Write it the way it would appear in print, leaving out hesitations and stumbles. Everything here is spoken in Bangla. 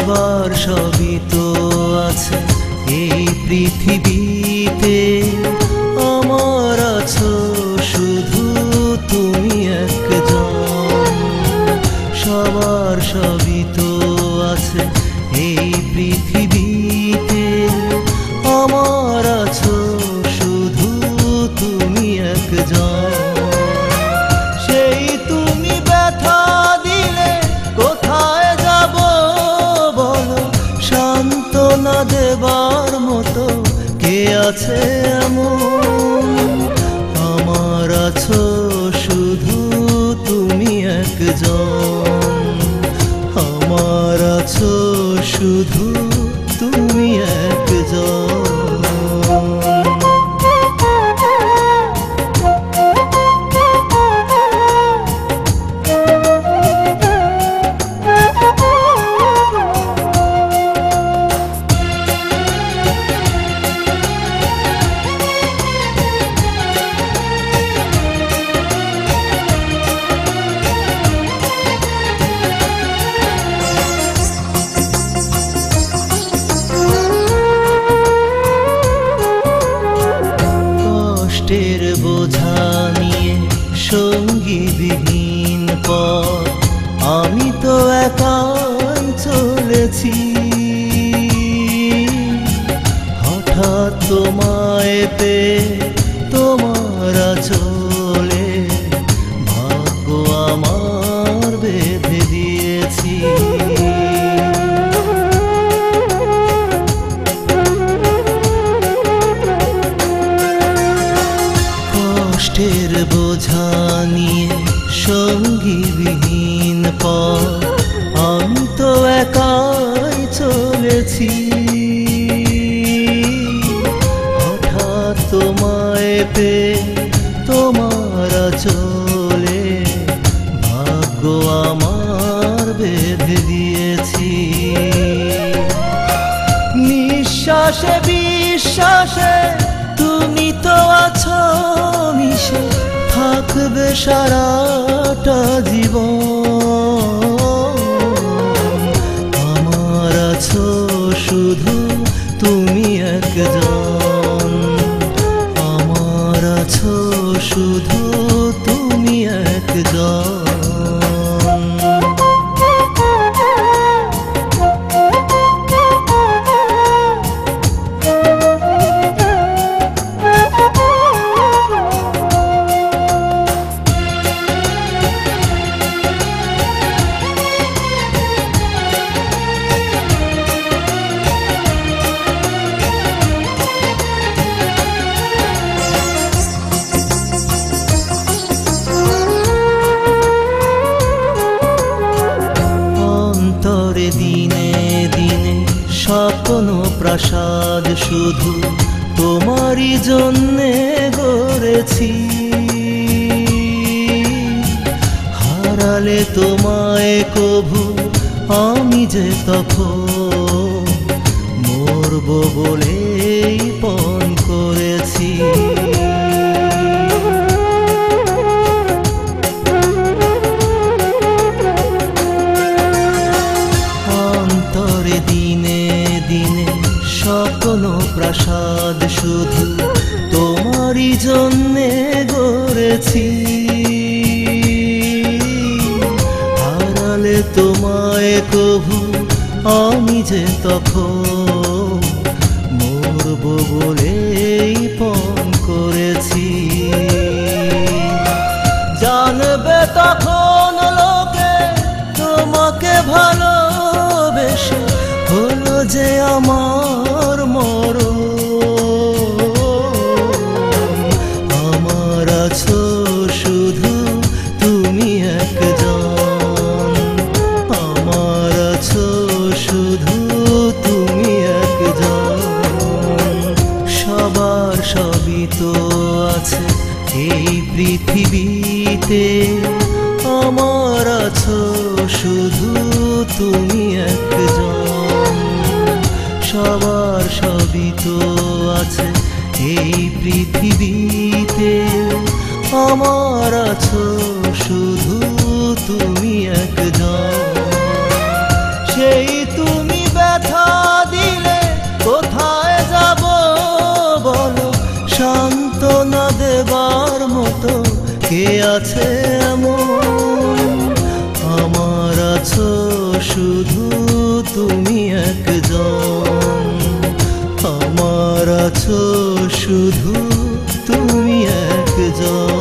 সবার সবই তো আছে এই পৃথিবীতে, আমার আছো শুধু তুমি একজন। সবার সবই তো আছে এই পৃথিবীতে, আমার আছো শুধু তুমি একজন। সেই তুমি ব্যথা দিলে কোথায় যাব বলো, সান্ত্বনা দেবার মতো কে আছে এমন? আমার আছো শুধু তুমি একজন, আমার আছো শুধু তুমি একজন। কষ্টের বোঝা নিয়ে সঙ্গীবিহীন পথ আমি তো একাই চলেছি। হঠাৎ তোমায় পেয়ে তোমার চলে ভাগ্য আমার বেঁধে দিয়েছি। কষ্টের বোঝা নিয়ে সঙ্গীবিহীন পথ আমি তো একাই চলেছি। হঠাৎ তোমায় পেয়ে তোমার চলে ভাগ্য আমার বেঁধে দিয়েছি। নিঃশ্বাসে বিশ্বাসে তুমি তো আছো মিশে, থাকবে সারাটা জীবন। আমার আছো শুধু তুমি একজন, আমার আছো শুধু তুমি একজন। দিনে দিনে স্বপ্ন প্রাসাদ শুধু তোমারই জন্যে গড়েছি। হারালে তোমায় কভু আমি যে তখন মরব বলেই পণ করেছি। দিনে দিনে স্বপ্ন প্রাসাদ শুধু তোমারই জন্যে গড়েছি। হারালে তোমায় কভু আমি যে তখন মরব বলেই পণ করেছি। জানবে তখন লোকে তোমাকে ভালোবেসে হলো যে আমার মরণ। আমার আছো শুধু তুমি একজন, আমার আছো শুধু তুমি একজন। সবার সবই তো আছে এই পৃথিবীতে, আমার আছো শুধু তুমি একজন। সবার সবই তো আছে এই পৃথিবীতে, আমার আছো শুধু তুমি একজন। সেই তুমি কে আছে এমন আমার আছো শুধু তুমি একজন, আমার আছো শুধু তুমি একজন।